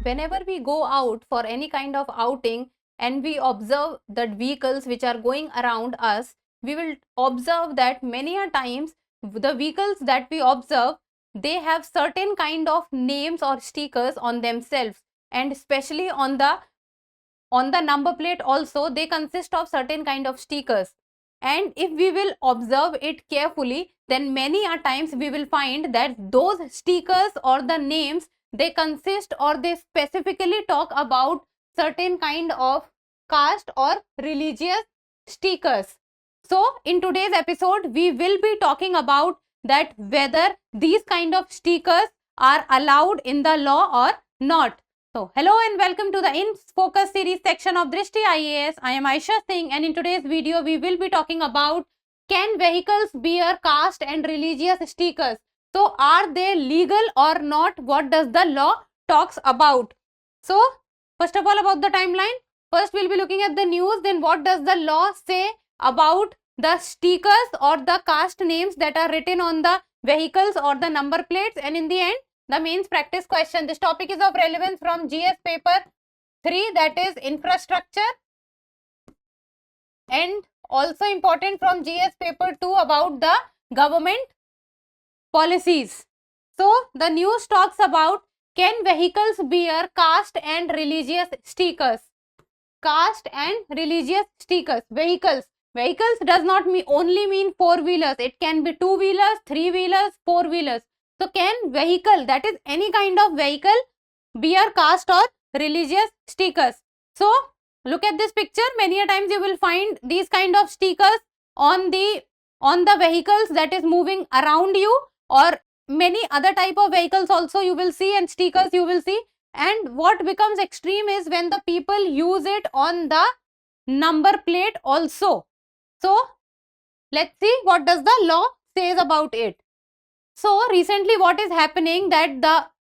whenever we go out for any kind of outing and we observe the vehicles which are going around us, we will observe that many a times the vehicles that we observe, they have certain kind of names or stickers on themselves, and especially on the number plate also they consist of certain kind of stickers. And if we will observe it carefully, then many a times we will find that those stickers or the names, they consist or they specifically talk about certain kind of caste or religious stickers. So in today's episode we will be talking about that whether these kind of stickers are allowed in the law or not. So, hello and welcome to the In Focus series section of Drishti IAS. I am Aisha Singh, and in today's video we will be talking about, can vehicles bear caste and religious stickers? So, are they legal or not? What does the law talks about? So, first of all, about the timeline. First we'll be looking at the news, then what does the law say about the stickers or the caste names that are written on the vehicles or the number plates, and in the end the mains practice question. This topic is of relevance from GS paper 3, that is infrastructure, and also important from GS paper 2 about the government policies. So the news talks about, can vehicles bear caste and religious stickers? Caste and religious stickers. Vehicles does not only mean four-wheelers. It can be two-wheelers, three-wheelers, four-wheelers. So can vehicle, that is any kind of vehicle, bear caste or religious stickers? So look at this picture. Many a times you will find these kind of stickers on the vehicles that is moving around you, or many other type of vehicles also you will see, and stickers you will see. And what becomes extreme is when the people use it on the number plate also. So let's see what does the law says about it. So recently what is happening, that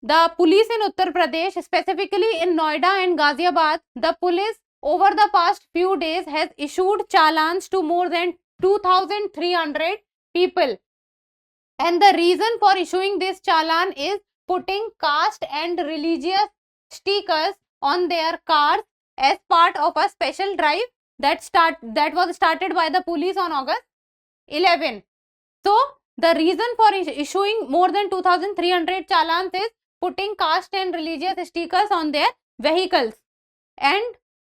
the police in Uttar Pradesh, specifically in Noida and Ghaziabad, the police over the past few days has issued challans to more than 2,300 people. And the reason for issuing this challan is putting caste and religious stickers on their cars as part of a special drive that was started by the police on August 11. So the reason for issuing more than 2,300 challans is putting caste and religious stickers on their vehicles. And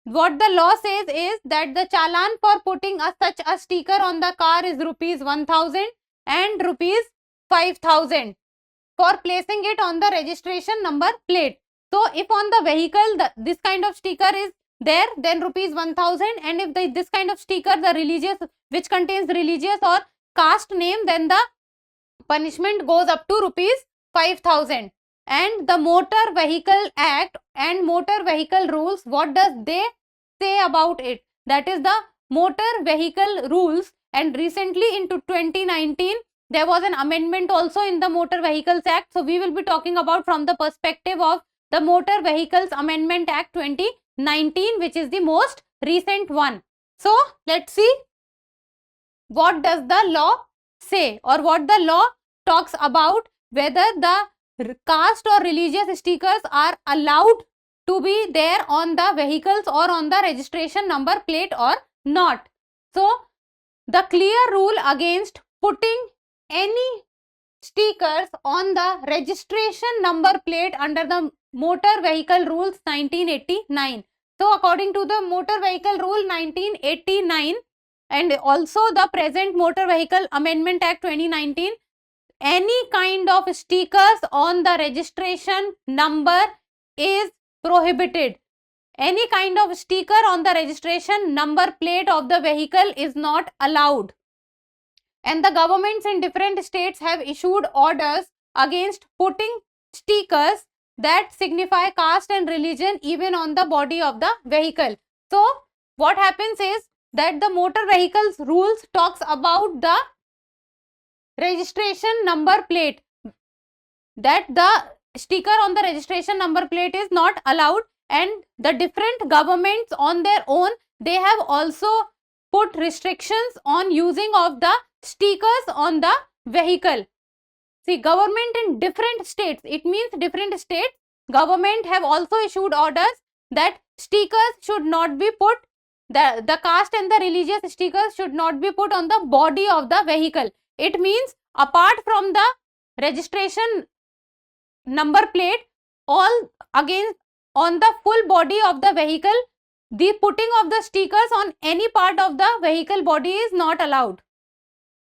what the law says is that the challan for putting such a sticker on the car is rupees 1,000 and rupees 5,000 for placing it on the registration number plate. So if on the vehicle this kind of sticker is there, then rupees 1,000, and if this kind of sticker, the religious, which contains religious or caste name, then the punishment goes up to rupees 5,000. And the Motor Vehicle Act and Motor Vehicle Rules, what does they say about it? That is the Motor Vehicle Rules, and recently into 2019 there was an amendment also in the Motor Vehicles Act. So we will be talking about from the perspective of the Motor Vehicles Amendment Act 2019, which is the most recent one. So let's see what does the law say, or what the law talks about, whether the caste or religious stickers are allowed to be there on the vehicles or on the registration number plate or not. So the clear rule against putting any stickers on the registration number plate under the Motor Vehicle Rules 1989. So according to the Motor Vehicle Rule 1989 and also the present Motor Vehicle Amendment Act 2019, any kind of stickers on the registration number is prohibited. Any kind of sticker on the registration number plate of the vehicle is not allowed. And the governments in different states have issued orders against putting stickers that signify caste and religion even on the body of the vehicle. So what happens is that the Motor Vehicles Rules talks about the registration number plate, that the sticker on the registration number plate is not allowed, and the different governments on their own, they have also put restrictions on using of the stickers on the vehicle. See, government in different states, it means different states, government have also issued orders that stickers should not be put, the caste and the religious stickers should not be put on the body of the vehicle. It means apart from the registration number plate, all again on the full body of the vehicle, the putting of the stickers on any part of the vehicle body is not allowed.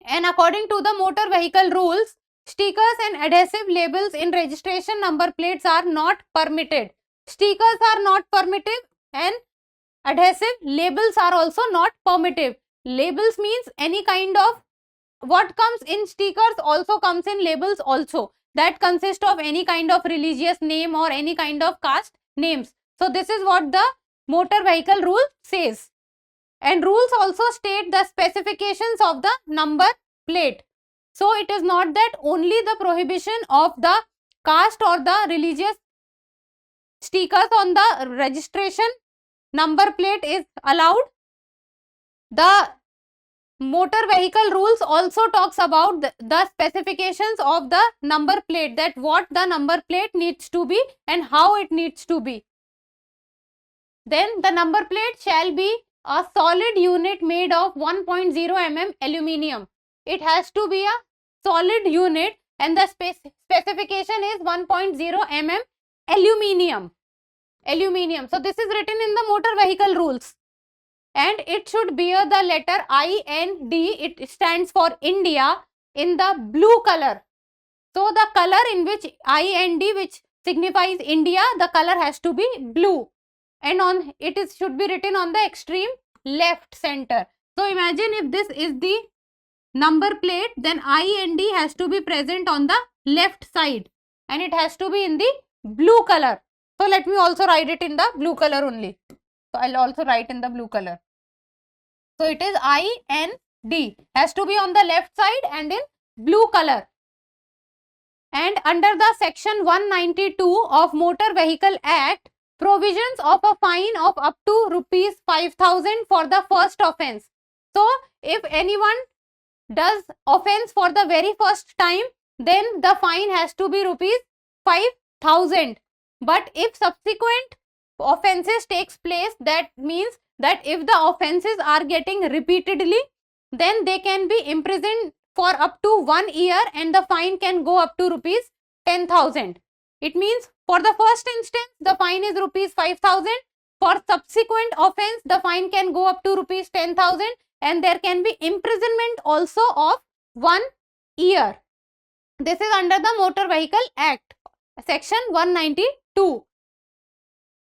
And according to the motor vehicle rules, stickers and adhesive labels in registration number plates are not permitted. Stickers are not permitted and adhesive labels are also not permitted. Labels means any kind of, what comes in stickers also comes in labels also, that consist of any kind of religious name or any kind of caste names. So this is what the motor vehicle rule says. And rules also state the specifications of the number plate. So it is not that only the prohibition of the caste or the religious stickers on the registration number plate is allowed. The motor vehicle rules also talks about the specifications of the number plate, that what the number plate needs to be and how it needs to be. Then the number plate shall be a solid unit made of 1.0 mm aluminium. It has to be a solid unit and the specification is 1.0 mm aluminium. So this is written in the motor vehicle rules. And it should bear the letter I and D. It stands for India in the blue color. So the color in which I and D, which signifies India, the color has to be blue. And on it is should be written on the extreme left center. So imagine if this is the number plate, then I and D has to be present on the left side and it has to be in the blue color. So let me also write it in the blue color only. So I'll also write in the blue color. So it is I and D has to be on the left side and in blue color. And under the section 192 of Motor Vehicle Act, provisions of a fine of up to rupees 5,000 for the first offence. So if anyone does offence for the very first time, then the fine has to be rupees 5,000. But if subsequent offences takes place, that means that if the offences are getting repeatedly, then they can be imprisoned for up to 1 year and the fine can go up to rupees 10,000. It means for the first instance the fine is rupees 5,000. For subsequent offence the fine can go up to rupees 10,000 and there can be imprisonment also of 1 year. This is under the Motor Vehicle Act, section 192.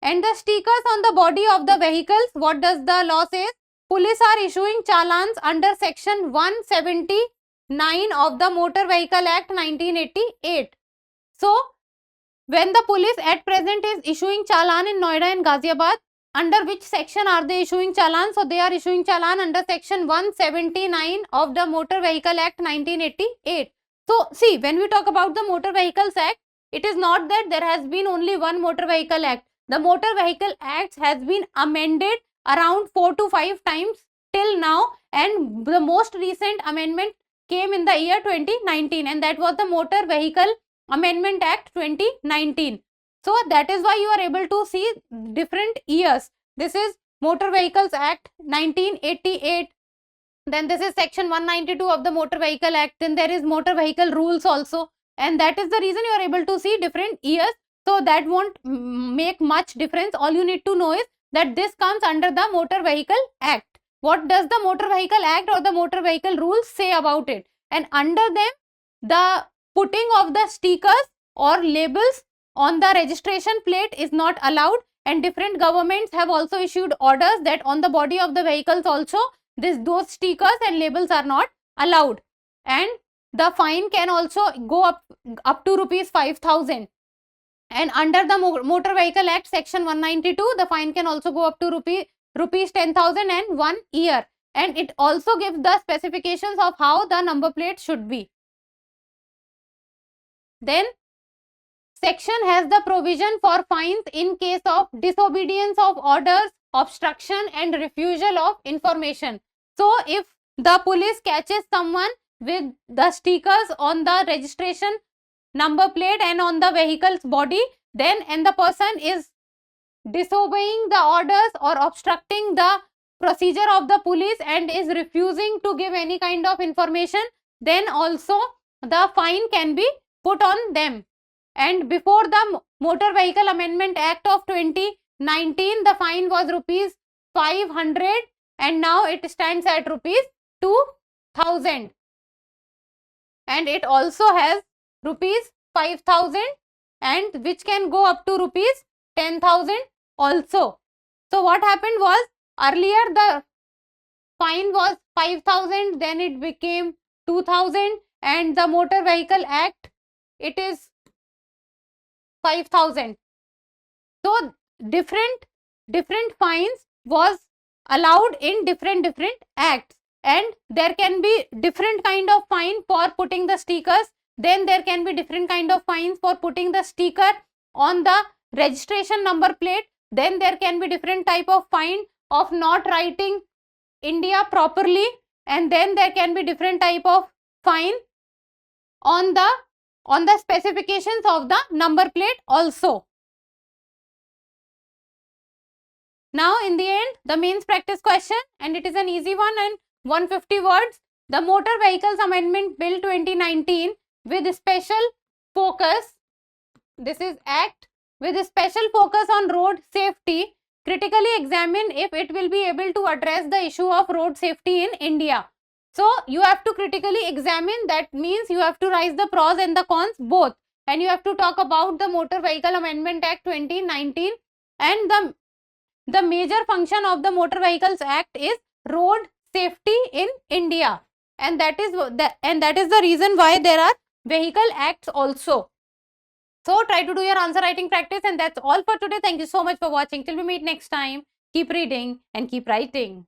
And the stickers on the body of the vehicles, what does the law say? Police are issuing challans under section 179 of the Motor Vehicle Act 1988. So when the police at present is issuing challan in Noida and Ghaziabad, under which section are they issuing challan? So they are issuing challan under section 179 of the Motor Vehicle Act 1988. So see, when we talk about the Motor Vehicles Act, it is not that there has been only one Motor Vehicle Act. The Motor Vehicle Act has been amended around 4 to 5 times till now, and the most recent amendment came in the year 2019 and that was the Motor Vehicle Amendment Act 2019. So that is why you are able to see different years. This is Motor Vehicles Act 1988. Then this is section 192 of the Motor Vehicle Act. Then there is Motor Vehicle Rules also. And that is the reason you are able to see different years. So that won't make much difference. All you need to know is that this comes under the Motor Vehicle Act. What does the Motor Vehicle Act or the Motor Vehicle Rules say about it? And under them, the putting of the stickers or labels on the registration plate is not allowed, and different governments have also issued orders that on the body of the vehicles also those stickers and labels are not allowed, and the fine can also go up to rupees 5,000. And under the Motor Vehicle Act section 192, the fine can also go up to rupees 10,000 and 1 year. And it also gives the specifications of how the number plate should be. Then section has the provision for fines in case of disobedience of orders, obstruction and refusal of information. So if the police catches someone with the stickers on the registration number plate and on the vehicle's body, then and the person is disobeying the orders or obstructing the procedure of the police and is refusing to give any kind of information, then also the fine can be put on them. And before the Motor Vehicle Amendment Act of 2019, the fine was rupees 500 and now it stands at rupees 2000, and it also has rupees 5000 and which can go up to rupees 10,000 also. So what happened was, earlier the fine was 5,000, then it became 2,000, and the Motor Vehicle Act, it is 5,000. So different fines was allowed in different acts, and there can be different kind of fine for putting the stickers. Then there can be different kind of fines for putting the sticker on the registration number plate. Then there can be different type of fine of not writing India properly, and then there can be different type of fine on the specifications of the number plate also. Now in the end, the mains practice question, and it is an easy one and 150 words. The Motor Vehicles Amendment Bill 2019 with special focus, this is Act with a special focus on road safety, critically examine if it will be able to address the issue of road safety in India. So you have to critically examine, that means you have to raise the pros and the cons both, and you have to talk about the Motor Vehicle Amendment Act 2019, and the major function of the Motor Vehicles Act is road safety in India, and that is the reason why there are vehicle acts also. So try to do your answer writing practice, and that's all for today. Thank you so much for watching. Till we meet next time, keep reading and keep writing.